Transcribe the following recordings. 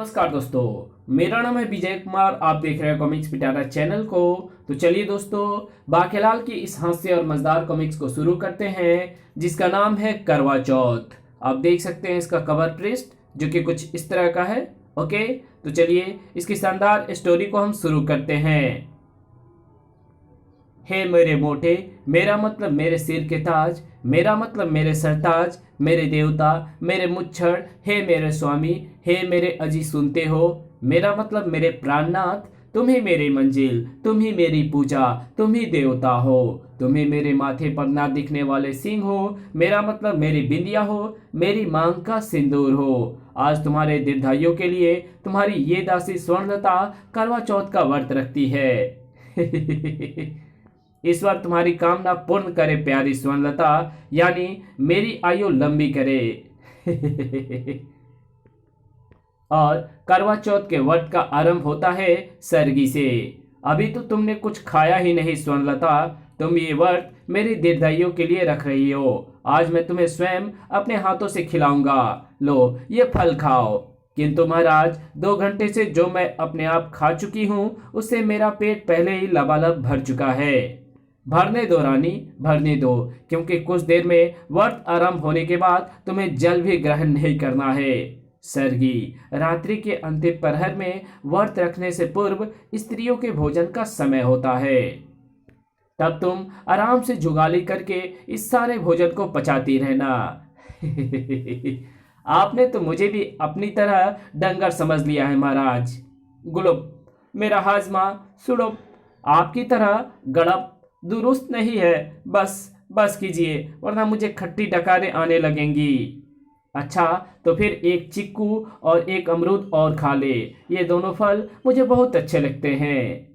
नमस्कार दोस्तों, मेरा नाम है विजय कुमार। आप देख रहे हैं कॉमिक्स पिटारा चैनल को। तो चलिए दोस्तों, बाकेलाल की इस हास्य और मजेदार कॉमिक्स को शुरू करते हैं, जिसका नाम है करवा चौथ। आप देख सकते हैं इसका कवर पृष्ठ, जो कि कुछ इस तरह का है। ओके, तो चलिए इसकी शानदार स्टोरी को हम शुरू करते हैं। हे मेरे मोटे, मेरा मतलब मेरे सिर के ताज, मेरा मतलब मेरे सरताज, मेरे देवता, मेरे मुच्छड़, हे मेरे स्वामी, हे मेरे अजी सुनते हो, मेरा मतलब मेरे प्राणनाथ, तुम ही मेरी मंजिल, तुम ही मेरी पूजा, तुम ही देवता हो, तुम ही मेरे माथे पर ना दिखने वाले सिंह हो, मेरा मतलब मेरी बिंदिया हो, मेरी मांग का सिंदूर हो। आज तुम्हारे दीर्घायु के लिए तुम्हारी ये दासी स्वर्णलता करवा चौथ का व्रत रखती है। ईश्वर तुम्हारी कामना पूर्ण करे प्यारी स्वर्णलता, यानी मेरी आयु लंबी करे। और करवा चौथ के व्रत का आरंभ होता है सरगी से। अभी तो तुमने कुछ खाया ही नहीं स्वर्णलता, तुम ये व्रत मेरी दीर्घायु के लिए रख रही हो। आज मैं तुम्हें स्वयं अपने हाथों से खिलाऊंगा, लो ये फल खाओ। किंतु महाराज, 2 घंटे से जो मैं अपने आप खा चुकी हूँ, उससे मेरा पेट पहले ही लबालब भर चुका है। भरने दो रानी, भरने दो, क्योंकि कुछ देर में व्रत आरंभ होने के बाद तुम्हें जल भी ग्रहण नहीं करना है। सरगी, रात्रि के अंतिम प्रहर में व्रत रखने से पूर्व स्त्रियों के भोजन का समय होता है। तब तुम आराम से जुगाली करके इस सारे भोजन को पचाती रहना। आपने तो मुझे भी अपनी तरह डंगर समझ लिया है महाराज। गुलब, मेरा हाजमा सुड़ब आपकी तरह गड़प दुरुस्त नहीं है। बस बस कीजिए, वरना मुझे खट्टी डकारें आने लगेंगी। अच्छा, तो फिर एक चिक्कू और एक अमरूद और खा ले, ये दोनों फल मुझे बहुत अच्छे लगते हैं।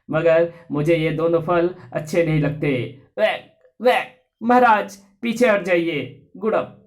मगर मुझे ये दोनों फल अच्छे नहीं लगते। वैक वैक, महाराज पीछे हट जाइए। गुड़प।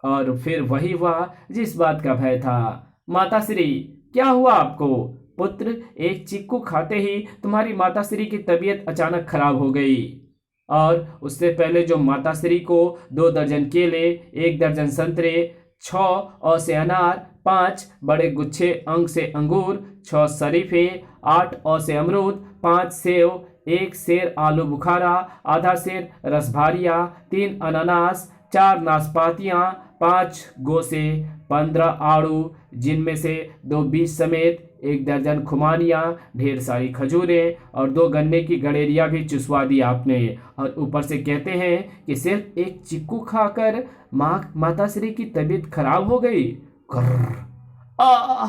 और फिर वही हुआ जिस बात का भय था। माताश्री, क्या हुआ आपको? पुत्र, एक चिक्कू खाते ही तुम्हारी माताश्री की तबीयत अचानक खराब हो गई। और उससे पहले जो माताश्री को 2 दर्जन केले, 1 दर्जन संतरे, 6 औ से अनार, 5 बड़े गुच्छे अंग से अंगूर, 6 शरीफे, 8 औ से अमरूद, 5 सेव, 1 सेर आलू बुखारा, आधा सेर रसभारिया, 3 अनानास, 4 नाशपातियाँ, 5 गोसे, 15 आड़ू, जिनमें से 2 बीज समेत, 1 दर्जन खुमानियाँ, ढेर सारी खजूरें और 2 गन्ने की गड़ेरिया भी चुसवा दी आपने। और ऊपर से कहते हैं कि सिर्फ एक चिक्कू खाकर माताश्री की तबीयत खराब हो गई। आ,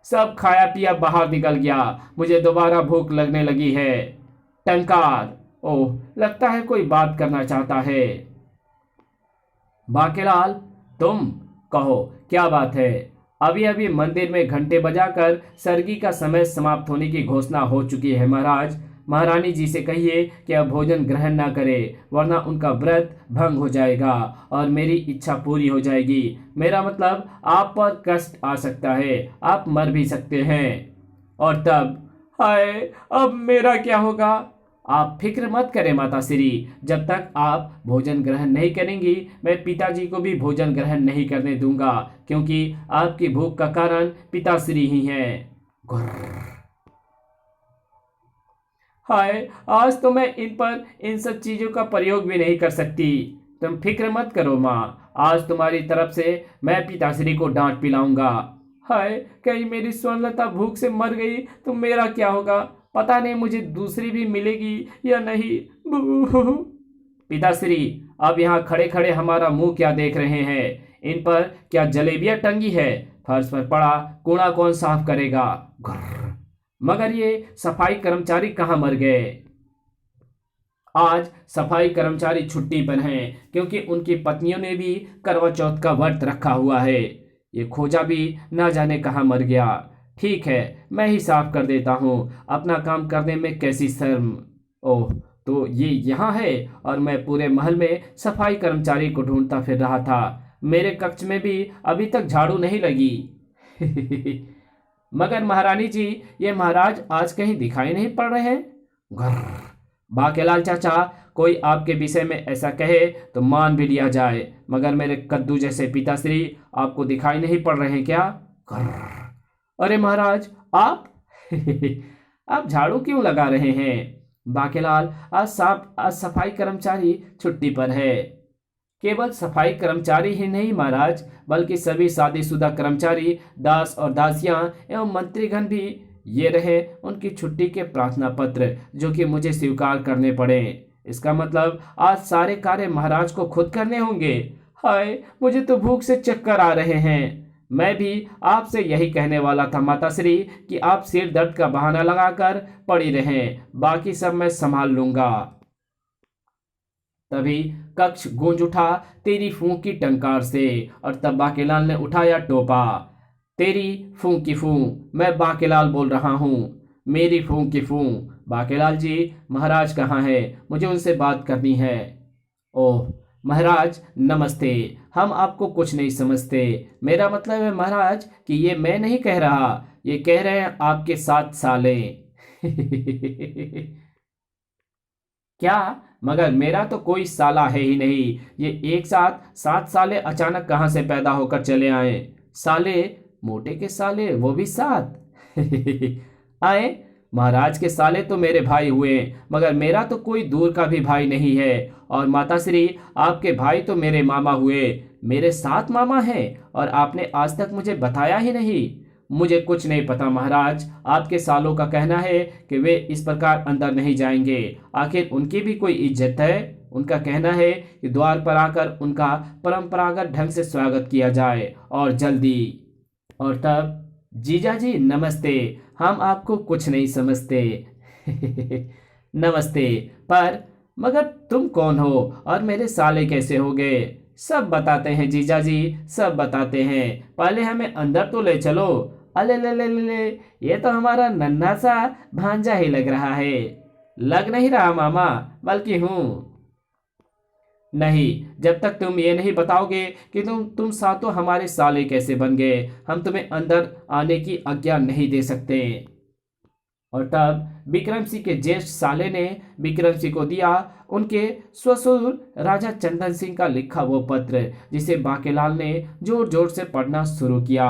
सब खाया पिया बाहर निकल गया, मुझे दोबारा भूख लगने लगी है। टंकार, ओह लगता है कोई बात करना चाहता है। बाकेलाल, तुम कहो क्या बात है? अभी अभी मंदिर में घंटे बजाकर सरगी का समय समाप्त होने की घोषणा हो चुकी है महाराज। महारानी जी से कहिए कि अब भोजन ग्रहण ना करे, वरना उनका व्रत भंग हो जाएगा और मेरी इच्छा पूरी हो जाएगी। मेरा मतलब आप पर कष्ट आ सकता है, आप मर भी सकते हैं। और तब, हाय, अब मेरा क्या होगा? आप फिक्र मत करें माताश्री, जब तक आप भोजन ग्रहण नहीं करेंगी, मैं पिताजी को भी भोजन ग्रहण नहीं करने दूंगा, क्योंकि आपकी भूख का कारण पिताश्री ही हैं। हाय, आज तो मैं इन सब चीजों का प्रयोग भी नहीं कर सकती। तुम फिक्र मत करो माँ, आज तुम्हारी तरफ से मैं पिताश्री को डांट पिलाऊंगा। हाय, कहीं मेरी स्वर्णलता भूख से मर गई तो मेरा क्या होगा? पता नहीं मुझे दूसरी भी मिलेगी या नहीं। बू। पिताश्री, अब यहाँ खड़े खड़े हमारा मुंह क्या देख रहे हैं? इन पर क्या जलेबियां टंगी है? फर्श पर पड़ा कूड़ा कौन साफ करेगा? घुर्र। मगर ये सफाई कर्मचारी कहाँ मर गए? आज सफाई कर्मचारी छुट्टी पर हैं, क्योंकि उनकी पत्नियों ने भी करवा चौथ का व्रत रखा हुआ है। ये खोजा भी ना जाने कहाँ मर गया। ठीक है, मैं ही साफ कर देता हूँ, अपना काम करने में कैसी शर्म। ओह, तो ये यहाँ है और मैं पूरे महल में सफाई कर्मचारी को ढूंढता फिर रहा था। मेरे कक्ष में भी अभी तक झाड़ू नहीं लगी। मगर महारानी जी, ये महाराज आज कहीं दिखाई नहीं पड़ रहे हैं। घर्र, बाकेलाल चाचा, कोई आपके विषय में ऐसा कहे तो मान भी लिया जाए, मगर मेरे कद्दू जैसे पिताश्री आपको दिखाई नहीं पड़ रहे हैं क्या? कर्र। अरे महाराज, आप आप झाड़ू क्यों लगा रहे हैं? बाकेलाल, आज सफाई कर्मचारी छुट्टी पर है। केवल सफाई कर्मचारी ही नहीं महाराज, बल्कि सभी शादीशुदा कर्मचारी, दास और दासियां एवं मंत्रीगण भी ये रहे उनकी छुट्टी के प्रार्थना पत्र जो कि मुझे स्वीकार करने पड़े। इसका मतलब आज सारे कार्य महाराज को खुद करने होंगे। हाय, मुझे तो भूख से चक्कर आ रहे हैं। मैं भी आपसे यही कहने वाला था माताश्री कि आप सिर दर्द का बहाना लगाकर पड़ी रहें, बाकी सब मैं संभाल लूंगा। तभी कक्ष गूंज उठा तेरी फूंक की टंकार से, और तब बाकेलाल ने उठाया टोपा। तेरी फूंक की फूंक, मैं बाकेलाल बोल रहा हूँ। मेरी फूंक की फूंक। बाकेलाल जी, महाराज कहाँ है? मुझे उनसे बात करनी है। ओह महाराज, नमस्ते। हम आपको कुछ नहीं समझते। मेरा मतलब है महाराज कि ये मैं नहीं कह रहा, ये कह रहे हैं आपके 7 साले। क्या? मगर मेरा तो कोई साला है ही नहीं। ये एक साथ 7 साले अचानक कहाँ से पैदा होकर चले आए? साले? मोटे के साले, वो भी 7? आए? महाराज के साले तो मेरे भाई हुए, मगर मेरा तो कोई दूर का भी भाई नहीं है। और माताश्री, आपके भाई तो मेरे मामा हुए। मेरे 7 मामा हैं और आपने आज तक मुझे बताया ही नहीं। मुझे कुछ नहीं पता महाराज। आपके सालों का कहना है कि वे इस प्रकार अंदर नहीं जाएंगे। आखिर उनकी भी कोई इज्जत है। उनका कहना है कि द्वार पर आकर उनका परंपरागत ढंग से स्वागत किया जाए, और जल्दी। और तब, जीजा जी नमस्ते। हम आपको कुछ नहीं समझते। नमस्ते। पर मगर तुम कौन हो और मेरे साले कैसे हो गए? सब बताते हैं जीजा जी, सब बताते हैं। पहले हमें अंदर तो ले चलो। अले ले ले ले ले, ये तो हमारा नन्हा सा भांजा ही लग रहा है। लग नहीं रहा मामा, बल्कि हूँ। नहीं, जब तक तुम ये नहीं बताओगे कि तुम सातों हमारे साले कैसे बन गए, हम तुम्हें अंदर आने की आज्ञा नहीं दे सकते। और तब विक्रम सिंह के ज्येष्ठ साले ने विक्रम सिंह को दिया उनके ससुर राजा चंदन सिंह का लिखा वो पत्र, जिसे बाकेलाल ने जोर जोर से पढ़ना शुरू किया।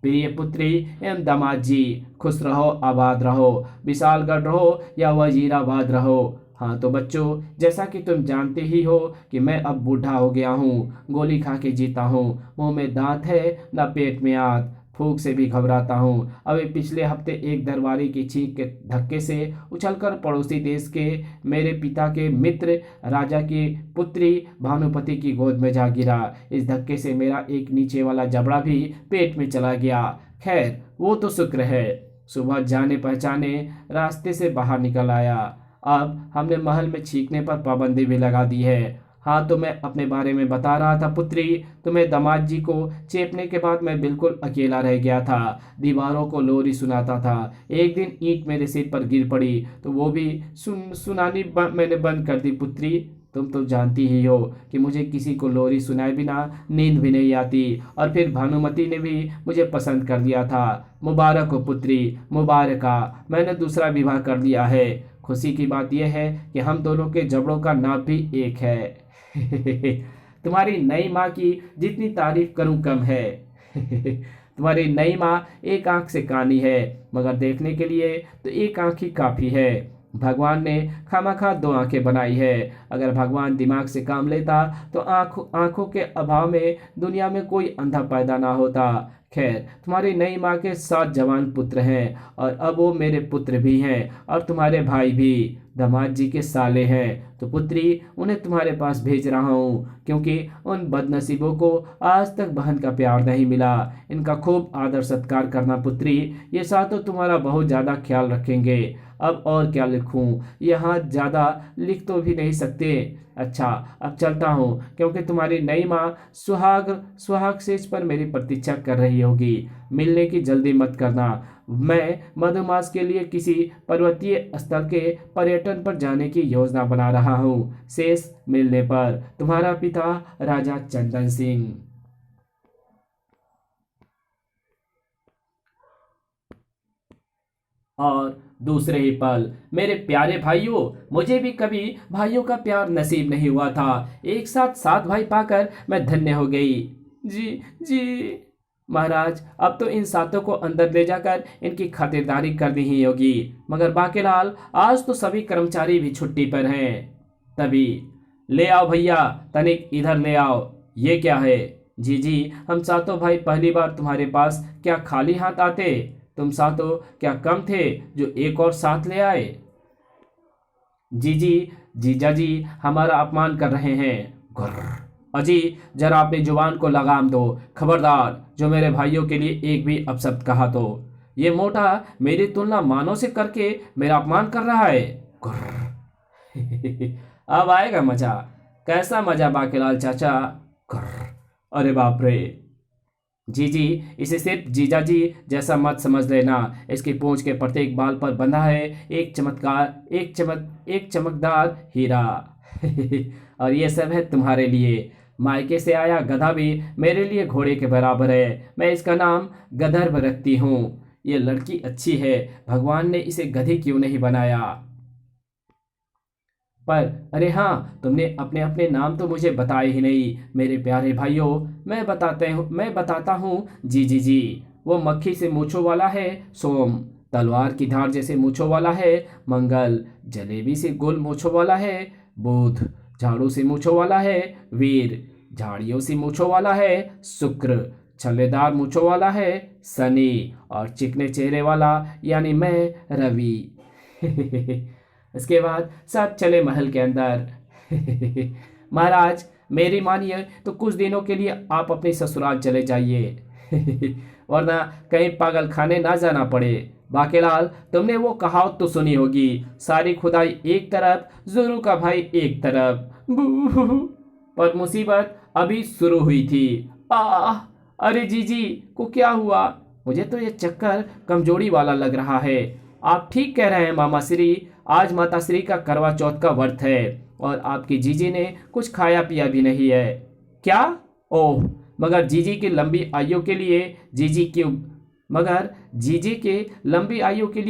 प्रिय पुत्री एवं दामाद जी, खुश रहो, आबाद रहो, विशालगढ़ रहो या वजीराबाद रहो। हाँ तो बच्चों, जैसा कि तुम जानते ही हो कि मैं अब बूढ़ा हो गया हूँ, गोली खा के जीता हूँ, मुंह में दांत है न पेट में आग, फूक से भी घबराता हूँ। अभी पिछले हफ्ते एक दरबारी की छींक के धक्के से उछलकर पड़ोसी देश के मेरे पिता के मित्र राजा की पुत्री भानुपति की गोद में जा गिरा। इस धक्के से मेरा एक नीचे वाला जबड़ा भी पेट में चला गया। खैर, वो तो शुक्र है, सुबह जाने पहचाने रास्ते से बाहर निकल आया। अब हमने महल में छींकने पर पाबंदी भी लगा दी है। हाँ तो मैं अपने बारे में बता रहा था पुत्री। तुम्हें दामाद जी को चेपने के बाद मैं बिल्कुल अकेला रह गया था। दीवारों को लोरी सुनाता था। एक दिन ईंट मेरे सिर पर गिर पड़ी तो वो भी सुनानी मैंने बंद कर दी पुत्री। तुम तो जानती ही हो कि मुझे किसी को लोरी सुनाए बिना नींद भी नहीं आती। और फिर भानुमति ने भी मुझे पसंद कर लिया था। मुबारक हो पुत्री, मुबारका, मैंने दूसरा विवाह कर लिया है। खुशी की बात यह है कि हम दोनों के जबड़ों का नाप भी एक है। तुम्हारी नई माँ की जितनी तारीफ करूं कम है। तुम्हारी नई माँ एक आंख से कानी है, मगर देखने के लिए तो एक आंख ही काफी है। भगवान ने खामखा 2 आंखें बनाई है। अगर भगवान दिमाग से काम लेता तो आंखों के अभाव में दुनिया में कोई अंधा पैदा ना होता। खैर, तुम्हारी नई माँ के 7 जवान पुत्र हैं, और अब वो मेरे पुत्र भी हैं, और तुम्हारे भाई भी दामाद जी के साले हैं। तो पुत्री, उन्हें तुम्हारे पास भेज रहा हूँ, क्योंकि उन बदनसीबों को आज तक बहन का प्यार नहीं मिला। इनका खूब आदर सत्कार करना पुत्री, ये सातों तुम्हारा बहुत ज़्यादा ख्याल रखेंगे। अब और क्या लिखूं, यहाँ ज़्यादा लिख तो भी नहीं सकते। अच्छा, अब चलता हूँ, क्योंकि तुम्हारी नई माँ सुहाग सुहाग सेज पर मेरी प्रतीक्षा कर रही होगी। मिलने की जल्दी मत करना। मैं मधुमास के लिए किसी पर्वतीय स्थल के पर्यटन पर जाने की योजना बना रहा हूँ। शेष मिलने पर, तुम्हारा पिता राजा चंदन सिंह। और दूसरे ही पल मेरे प्यारे भाइयों, मुझे भी कभी भाइयों का प्यार नसीब नहीं हुआ था। एक साथ 7 भाई पाकर मैं धन्य हो गई। जी जी महाराज, अब तो इन सातों को अंदर ले जाकर इनकी खातिरदारी करनी ही होगी। मगर बाकीलाल, आज तो सभी कर्मचारी भी छुट्टी पर हैं। तभी, ले आओ भैया, तनिक इधर ले आओ। ये क्या है? जी जी, हम सातों भाई पहली बार तुम्हारे पास क्या खाली हाथ आते? तुम सातों क्या कम थे जो एक और साथ ले आए? जी जी, जीजा जी हमारा अपमान कर रहे हैं। गुर्र। अजी, जरा अपनी जुबान को लगाम दो। खबरदार, जो मेरे भाइयों के लिए एक भी अपशब्द कहा तो ये मोटा मेरी तुलना मानव से करके मेरा अपमान कर रहा है। गुर्र। अब आएगा मजा। कैसा मजा बाकीलाल चाचा? गुर्र। अरे बाप रे। जी जी, इसे सिर्फ जीजा जी जैसा मत समझ लेना। इसकी पूंछ के प्रत्येक बाल पर बंधा है एक चमकदार हीरा। और ये सब है तुम्हारे लिए। मायके से आया गधा भी मेरे लिए घोड़े के बराबर है। मैं इसका नाम गधर्व रखती हूँ। ये लड़की अच्छी है, भगवान ने इसे गधी क्यों नहीं बनाया? पर अरे हाँ, तुमने अपने अपने नाम तो मुझे बताए ही नहीं मेरे प्यारे भाइयों। मैं बताता हूँ। जी जी जी, वो मक्खी से मूंछों वाला है सोम, तलवार की धार जैसे मूंछों वाला है मंगल, जलेबी से गोल मूंछों वाला है बुध, झाड़ू से मूंछों वाला है वीर, झाड़ियों से मूंछों वाला है शुक्र, छल्लेदार मूंछों वाला है शनि, और चिकने चेहरे वाला यानी मैं रवि। इसके बाद सब चले महल के अंदर। महाराज, मेरी मानिए तो कुछ दिनों के लिए आप अपने ससुराल चले जाइए। वरना कहीं पागल खाने ना जाना पड़े। बाकीलाल, तुमने वो कहावत तो सुनी होगी, सारी खुदाई एक तरफ, जुरू का भाई एक तरफ। बू। पर मुसीबत अभी शुरू हुई थी। अरे जीजी को क्या हुआ? मुझे तो ये चक्कर कमजोरी वाला लग रहा है। आप ठीक कह रहे हैं मामा श्री, आज माता श्री का करवा चौथ का व्रत है और आपकी जीजी ने कुछ खाया पिया भी नहीं है। क्या? ओह, मगर जीजी की लंबी आयु के लिए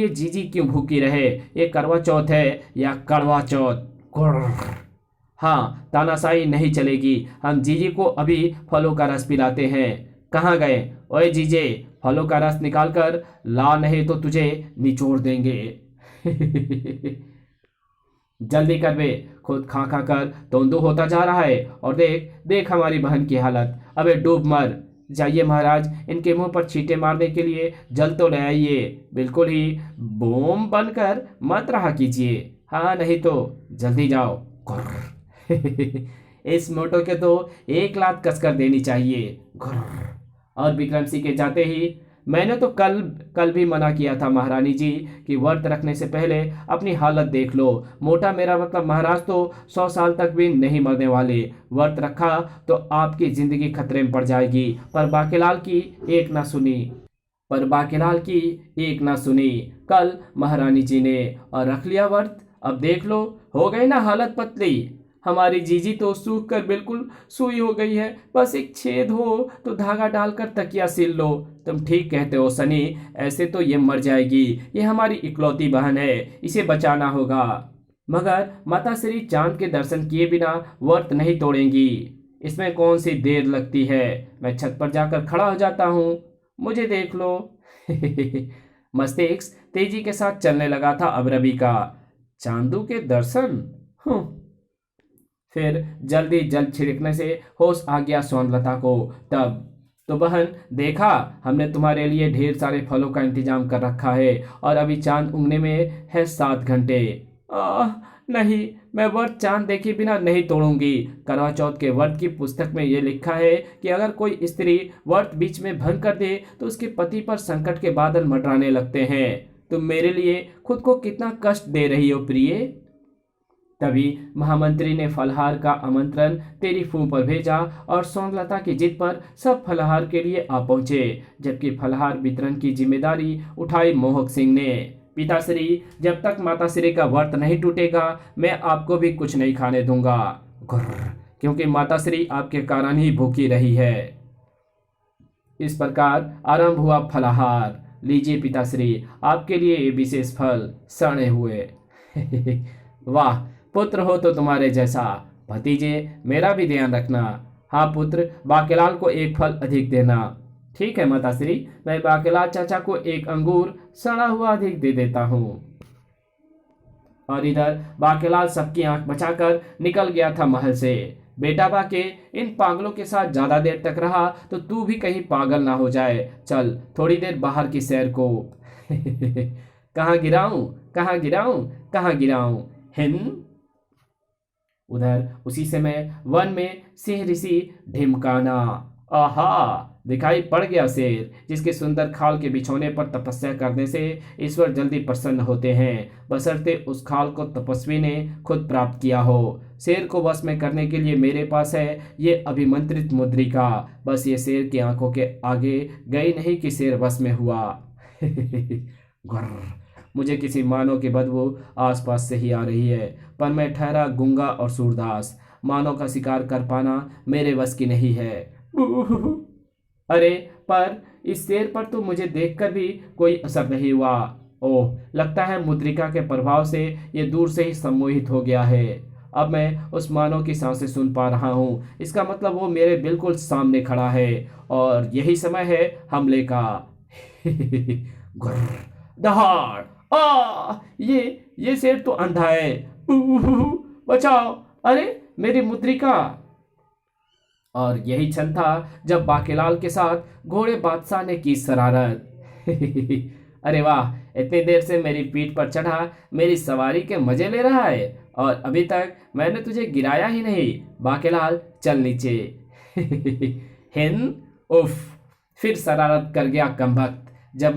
जीजी क्यों भूखी रहे? ये करवा चौथ है या कड़वा चौथ? गुर्र। हाँ, तानाशाही नहीं चलेगी। हम जीजी को अभी फलों का रस पिलाते हैं। कहाँ गए? ओए जीजे, फलों का रस निकाल कर ला, नहीं तो तुझे निचोड़ देंगे। जल्दी कर बे, खुद खा खा कर तोंदू होता जा रहा है और देख देख हमारी बहन की हालत। अबे डूब मर। जाइए महाराज, इनके मुंह पर छींटे मारने के लिए जल तो ले आइए। बिल्कुल ही बोम बनकर मत रहा कीजिए। हाँ, नहीं तो जल्दी जाओ। इस मोटो के तो एक लात कसकर देनी चाहिए। और विक्रम सिंह के जाते ही, मैंने तो कल भी मना किया था महारानी जी कि व्रत रखने से पहले अपनी हालत देख लो। मोटा मेरा मतलब महाराज तो 100 साल तक भी नहीं मरने वाले। व्रत रखा तो आपकी जिंदगी खतरे में पड़ जाएगी। पर बाकीलाल की एक ना सुनी कल महारानी जी ने, और रख लिया व्रत। अब देख लो, हो गई ना हालत पतली। हमारी जीजी तो सूख कर बिल्कुल सुई हो गई है। बस एक छेद हो तो धागा डालकर तकिया सिल लो। तुम ठीक कहते हो सनी, ऐसे तो ये मर जाएगी। ये हमारी इकलौती बहन है, इसे बचाना होगा। मगर माता श्री चांद के दर्शन किए बिना व्रत नहीं तोड़ेंगी। इसमें कौन सी देर लगती है? मैं छत पर जाकर खड़ा हो जाता हूँ, मुझे देख लो। मस्तिष्क तेजी के साथ चलने लगा था अब रवि का। चांदू के दर्शन? फिर जल्दी जल छिड़कने से होश आ गया सोनलता को। तब तो बहन, देखा, हमने तुम्हारे लिए ढेर सारे फलों का इंतजाम कर रखा है और अभी चांद उगने में है 7 घंटे। नहीं, मैं व्रत चांद देखे बिना नहीं तोड़ूंगी। करवा चौथ के व्रत की पुस्तक में यह लिखा है कि अगर कोई स्त्री व्रत बीच में भंग कर दे तो उसके पति पर संकट के बादल मंडराने लगते हैं। तुम मेरे लिए खुद को कितना कष्ट दे रही हो प्रिय। तभी महामंत्री ने फलहार का आमंत्रण तेरी फूं पर भेजा और सोनलता की जिद पर सब फलहार के लिए आ पहुंचे, जबकि फलहार वितरण की जिम्मेदारी उठाई मोहक सिंह ने। पिताश्री, जब तक माताश्री का व्रत नहीं टूटेगा मैं आपको भी कुछ नहीं खाने दूंगा। क्योंकि माताश्री आपके कारण ही भूखी रही है। इस प्रकार आरंभ हुआ फलाहार। लीजिए पिताश्री, आपके लिए ये विशेष फल सड़े हुए। वाह, पुत्र हो तो तुम्हारे जैसा। भतीजे, मेरा भी ध्यान रखना। हाँ पुत्र, बाकेलाल को एक फल अधिक देना। ठीक है माताश्री, मैं बाकेलाल चाचा को एक अंगूर सड़ा हुआ अधिक दे देता हूँ। और इधर बाकेलाल सबकी आंख बचाकर निकल गया था महल से। बेटा बाके, इन पागलों के साथ ज्यादा देर तक रहा तो तू भी कहीं पागल ना हो जाए। चल थोड़ी देर बाहर की सैर को। कहाँ गिराऊं, कहाँ गिराऊं, कहाँ गिराऊं? हिंद। उधर उसी समय वन में सिंह ऋषि ढिमकाना, आहा, दिखाई पड़ गया शेर, जिसके सुंदर खाल के बिछौने पर तपस्या करने से ईश्वर जल्दी प्रसन्न होते हैं, बशर्ते उस खाल को तपस्वी ने खुद प्राप्त किया हो। शेर को वश में करने के लिए मेरे पास है ये अभिमंत्रित मुद्रिका। बस ये शेर की आंखों के आगे गई नहीं कि शेर वश में हुआ। गुर्र, मुझे किसी मानव की बदबू आसपास से ही आ रही है, पर मैं ठहरा गूंगा और सूरदास। मानव का शिकार कर पाना मेरे बस की नहीं है। अरे, पर इस शेर पर तो मुझे देखकर भी कोई असर नहीं हुआ। ओह, लगता है मुद्रिका के प्रभाव से ये दूर से ही सम्मोहित हो गया है। अब मैं उस मानव की सांसें सुन पा रहा हूँ। इसका मतलब वो मेरे बिल्कुल सामने खड़ा है और यही समय है हमले का। गुर्र, दहाड़, ये शेर तो अंधा है। बचाओ, अरे मेरी मुद्रिका। और यही क्षण था जब बाकेलाल के साथ घोड़े बादशाह ने की शरारत। अरे वाह, इतनी देर से मेरी पीठ पर चढ़ा मेरी सवारी के मजे ले रहा है और अभी तक मैंने तुझे गिराया ही नहीं। बाकेलाल, चल नीचे। हिंद, उफ, फिर शरारत कर गया कमबख्त। जबकि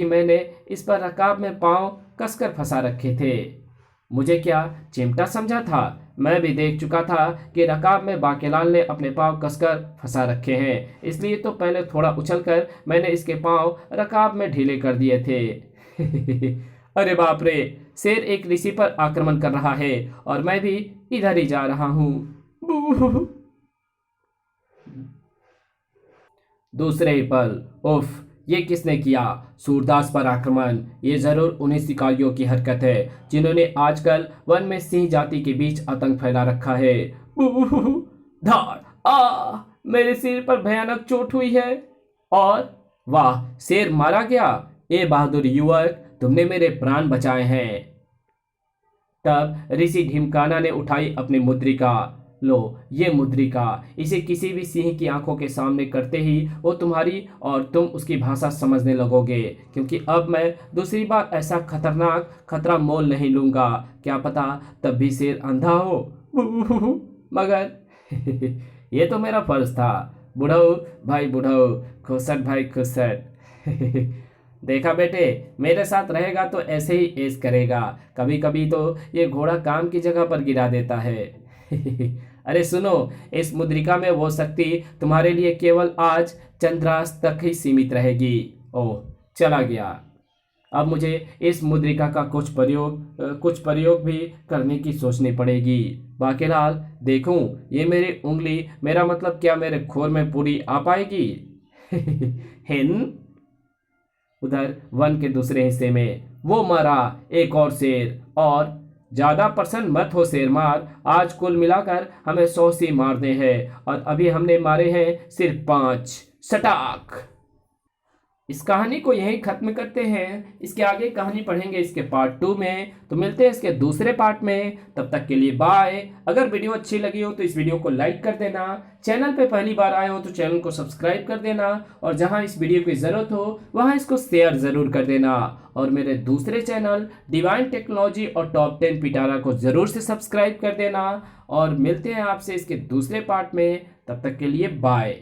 मैंने इस पर रकाब में पांव कसकर फंसा रखे थे। मुझे क्या चिमटा समझा था? मैं भी देख चुका था कि रकाब में बाकेलाल ने अपने पांव कसकर फंसा रखे हैं, इसलिए तो पहले थोड़ा उछलकर मैंने इसके पांव रकाब में ढीले कर दिए थे। अरे बाप रे, शेर एक ऋषि पर आक्रमण कर रहा है और मैं भी इधर ही जा रहा हूं। दूसरे ही पल, उफ, ये किसने किया? सूरदास पर आक्रमण। ये जरूर उन्हीं शिकारियों की हरकत है जिन्होंने आजकल वन में सिंह जाति के बीच आतंक फैला रखा है। धाड़, मेरे सिर पर भयानक चोट हुई है। और वाह, शेर मारा गया। ए बहादुर युवक, तुमने मेरे प्राण बचाए हैं। तब ऋषि ढिमकाना ने उठाई अपनी मुद्रिका। लो, ये मुद्रिका, इसे किसी भी सिंह की आंखों के सामने करते ही वो तुम्हारी और तुम उसकी भाषा समझने लगोगे, क्योंकि अब मैं दूसरी बार ऐसा खतरनाक खतरा मोल नहीं लूंगा। क्या पता तब भी शेर अंधा हो। मगर ये तो मेरा फर्ज था। बुढ़ऊ भाई बुढ़ऊ, खुसट भाई खुसट। देखा बेटे, मेरे साथ रहेगा तो ऐसे ही ऐश करेगा। कभी कभी तो ये घोड़ा काम की जगह पर गिरा देता है। अरे सुनो, इस मुद्रिका में वो शक्ति तुम्हारे लिए केवल आज चंद्रास्त तक ही सीमित रहेगी। ओह, चला गया। अब मुझे इस मुद्रिका का कुछ प्रयोग भी करने की सोचनी पड़ेगी। बाकेलाल, देखूं ये मेरी उंगली, मेरा मतलब क्या मेरे खोर में पूरी आ पाएगी? हिंद। उधर वन के दूसरे हिस्से में वो मरा एक और शेर। और ज्यादा प्रसन्न मत हो शेरमार, आज कुल मिलाकर हमें 100 सी मारने हैं और अभी हमने मारे हैं सिर्फ 5। सटाक। इस कहानी को यहीं खत्म करते हैं। इसके आगे कहानी पढ़ेंगे इसके पार्ट 2 में, तो मिलते हैं इसके दूसरे पार्ट में। तब तक के लिए बाय। अगर वीडियो अच्छी लगी हो तो इस वीडियो को लाइक कर देना, चैनल पे पहली बार आए हो तो चैनल को सब्सक्राइब कर देना और जहां इस वीडियो की जरूरत हो वहां इसको शेयर जरूर कर देना। और मेरे दूसरे चैनल डिवाइन टेक्नोलॉजी और टॉप 10 पिटारा को जरूर से सब्सक्राइब कर देना। और मिलते हैं आपसे इसके दूसरे पार्ट में, तब तक के लिए बाय।